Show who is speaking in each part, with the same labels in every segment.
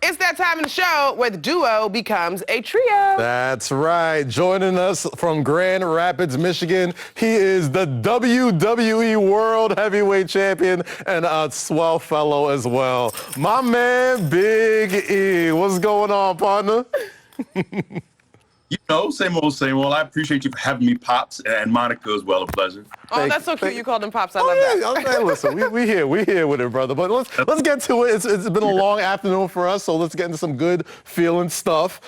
Speaker 1: It's that time in the show where the duo becomes a trio.
Speaker 2: That's right. Joining us from Grand Rapids, Michigan, he is the WWE World Heavyweight Champion and a swell fellow as well. My man, Big E. What's going on, partner?
Speaker 3: You know, same old, same old. I appreciate you for having me, Pops, and Monica as well. A pleasure.
Speaker 1: Oh, that's so cute. You called them Pops. I love that.
Speaker 2: Okay, listen, we here with it, brother. But let's get to it. It's been a long afternoon for us, so let's get into some good feeling stuff.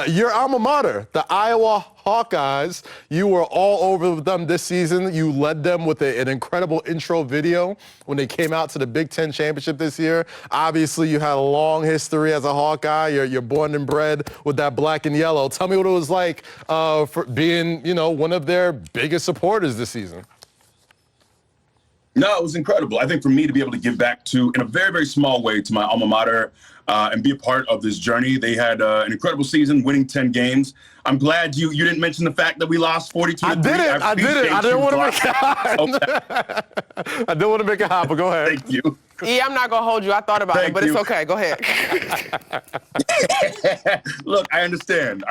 Speaker 2: Your alma mater, the Iowa Hawkeyes, you were all over them this season. You led them with an incredible intro video when they came out to the Big Ten Championship this year. Obviously, you had a long history as a Hawkeye. You're born and bred with that black and yellow. Tell me what it was like for being, one of their biggest supporters this season.
Speaker 3: No, it was incredible. I think for me to be able to give back to, in a very, very small way, to my alma mater and be a part of this journey. They had an incredible season, winning 10 games. I'm glad you didn't mention the fact that we lost 42-3.
Speaker 2: I didn't. I didn't want to make it hot. Okay. I didn't want to make it hot, but go ahead.
Speaker 3: Thank you.
Speaker 1: Yeah, I'm not going to hold you. I thought about it, but it's okay. Go ahead.
Speaker 3: Look, I understand.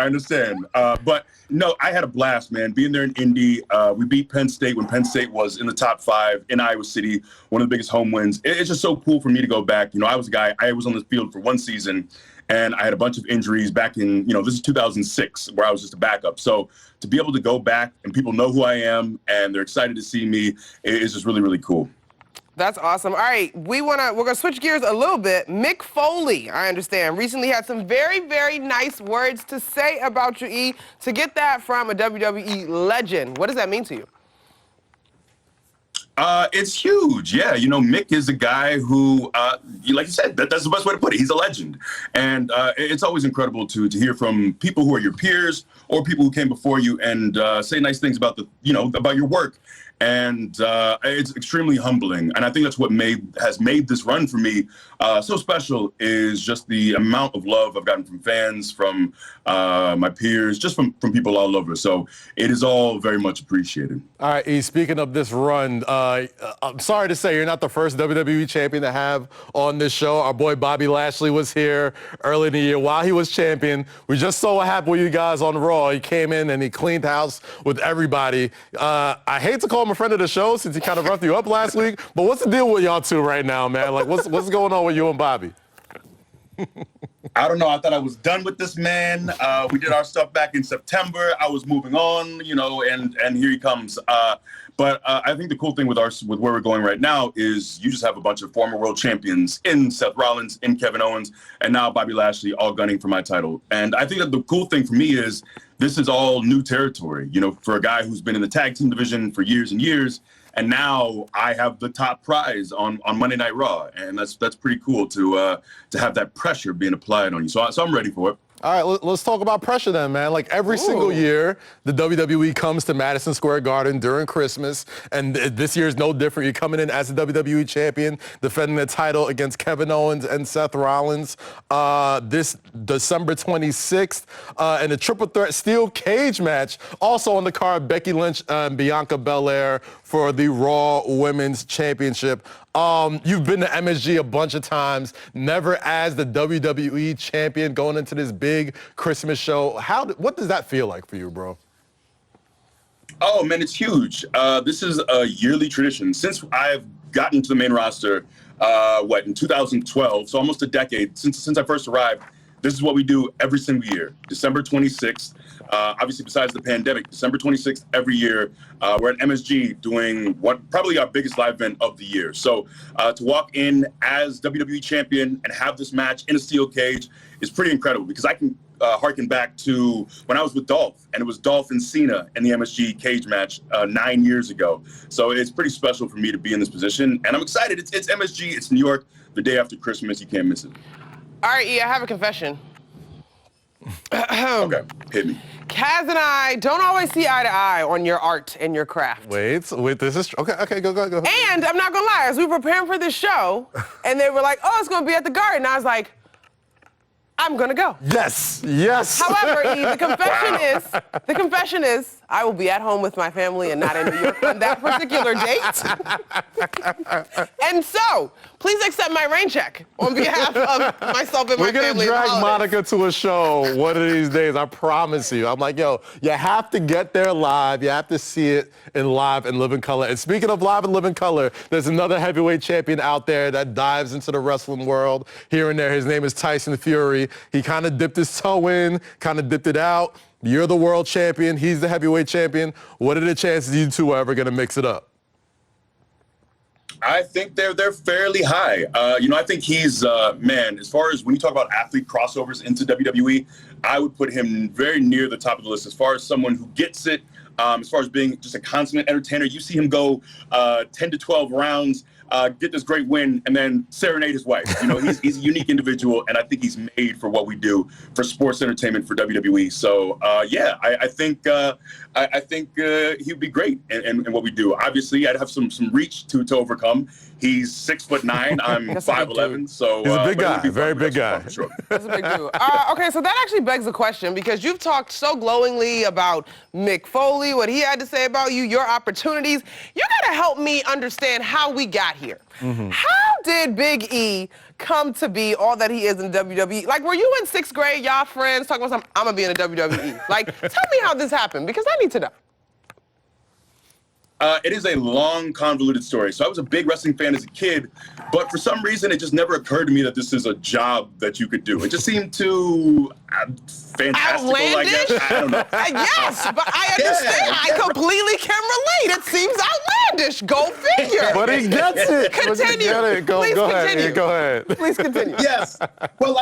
Speaker 3: But no, I had a blast, man. Being there in Indy, we beat Penn State when Penn State was in the top 5 in Iowa City, one of the biggest home wins. It's just so cool for me to go back. I was a guy, I was on the field for one season, and I had a bunch of injuries back in, this is 2006, where I was just a backup. So to be able to go back and people know who I am and they're excited to see me is just really, really cool.
Speaker 1: That's awesome. All right, we're gonna switch gears a little bit. Mick Foley, I understand, recently had some very, very nice words to say about you, E. To get that from a WWE legend, what does that mean to you?
Speaker 3: It's huge. Yeah. Mick is a guy who, like you said, that's the best way to put it. He's a legend. And it's always incredible to hear from people who are your peers or people who came before you and say nice things about about your work. And it's extremely humbling. And I think that's what has made this run for me so special, is just the amount of love I've gotten from fans, from my peers, just from people all over. So it is all very much appreciated.
Speaker 2: All right, E, speaking of this run, I'm sorry to say you're not the first WWE champion to have on this show. Our boy Bobby Lashley was here early in the year while he was champion. We just saw what happened with you guys on Raw. He came in and he cleaned house with everybody. I hate to call him a friend of the show since he kind of roughed you up last week, but what's the deal with y'all two right now, man? Like, what's going on with you and Bobby?
Speaker 3: I don't know. I thought I was done with this man. We did our stuff back in September. I was moving on, and here he comes. But I think the cool thing with where we're going right now is you just have a bunch of former world champions in Seth Rollins, in Kevin Owens, and now Bobby Lashley all gunning for my title. And I think that the cool thing for me is this is all new territory, for a guy who's been in the tag team division for years and years. And now I have the top prize on Monday Night Raw, and that's pretty cool to have that pressure being applied on you. So I'm ready for it.
Speaker 2: All right, let's talk about pressure then, man. Like every single year, the WWE comes to Madison Square Garden during Christmas, and this year is no different. You're coming in as the WWE champion, defending the title against Kevin Owens and Seth Rollins this December 26th, and a triple threat steel cage match. Also on the card, Becky Lynch and Bianca Belair for the Raw Women's Championship. You've been to MSG a bunch of times, never as the WWE champion going into this big Christmas show. What does that feel like for you, bro?
Speaker 3: Oh, man, it's huge. This is a yearly tradition. Since I've gotten to the main roster, in 2012, so almost a decade, since I first arrived, this is what we do every single year, December 26th. Obviously, besides the pandemic, December 26th every year, we're at MSG doing probably our biggest live event of the year. So to walk in as WWE champion and have this match in a steel cage is pretty incredible, because I can harken back to when I was with Dolph, and it was Dolph and Cena in the MSG cage match 9 years ago. So it's pretty special for me to be in this position, and I'm excited. It's MSG, it's New York, the day after Christmas. You can't miss it.
Speaker 1: All right, E, I have a confession.
Speaker 3: Okay, hit me.
Speaker 1: Kaz and I don't always see eye to eye on your art and your craft.
Speaker 2: Wait, this is okay. Go.
Speaker 1: And I'm not gonna lie, as we were preparing for this show, and they were like, "Oh, it's gonna be at the Garden," I was like, I'm gonna go.
Speaker 2: Yes, yes.
Speaker 1: However, E, the confession is, I will be at home with my family and not in New York on that particular date. And so, please accept my rain check on behalf of myself and my family.
Speaker 2: We're gonna drag Monica to a show one of these days. I promise you. I'm like, yo, you have to get there live. You have to see it in live and live in color. And speaking of live and live in color, there's another heavyweight champion out there that dives into the wrestling world here and there. His name is Tyson Fury. He kind of dipped his toe in, kind of dipped it out. You're the world champion. He's the heavyweight champion. What are the chances you two are ever going to mix it up?
Speaker 3: I think they're fairly high. I think he's, as far as when you talk about athlete crossovers into WWE, I would put him very near the top of the list as far as someone who gets it, as far as being just a consummate entertainer. You see him go 10 to 12 rounds, get this great win, and then serenade his wife. He's a unique individual, and I think he's made for what we do for sports entertainment for WWE. So, I think he'd be great in what we do. Obviously, I'd have some reach to overcome. He's 6'9". I'm 5'11". So
Speaker 2: he's a big guy, very big guy.
Speaker 3: For sure.
Speaker 1: That's a big dude. Okay, so that actually begs a question because you've talked so glowingly about Mick Foley, what he had to say about you, your opportunities. You gotta help me understand how we got here. Mm-hmm. How did Big E come to be all that he is in WWE? Like, were you in 6th grade, y'all friends, talking about something, I'm gonna be in the WWE? Like, tell me how this happened because I need to know.
Speaker 3: It is a long, convoluted story. So I was a big wrestling fan as a kid, but for some reason, it just never occurred to me that this is a job that you could do. It just seemed too fantastical,
Speaker 1: outlandish?
Speaker 3: I guess. I don't know.
Speaker 1: Yes, but I understand.
Speaker 3: Yeah.
Speaker 1: I completely can relate. It seems outlandish. Go figure.
Speaker 2: But he gets it.
Speaker 1: Continue.
Speaker 2: Please
Speaker 1: Go
Speaker 2: continue.
Speaker 1: ahead.
Speaker 2: Go ahead.
Speaker 1: Please continue.
Speaker 3: Yes. Well,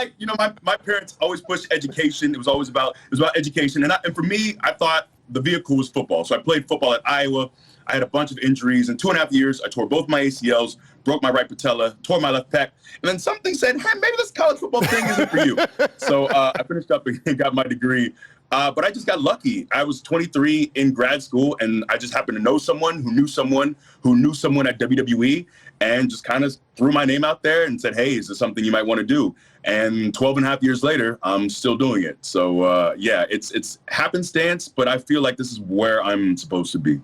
Speaker 3: my parents always pushed education. It was about education. And for me, I thought the vehicle was football. So I played football at Iowa. I had a bunch of injuries. In 2.5 years, I tore both my ACLs, broke my right patella, tore my left pec. And then something said, hey, maybe this college football thing isn't for you. So I finished up and got my degree. But I just got lucky. I was 23 in grad school, and I just happened to know someone who knew someone at WWE, and just kind of threw my name out there and said, hey, is this something you might want to do? And 12.5 years later, I'm still doing it. So, it's happenstance, but I feel like this is where I'm supposed to be.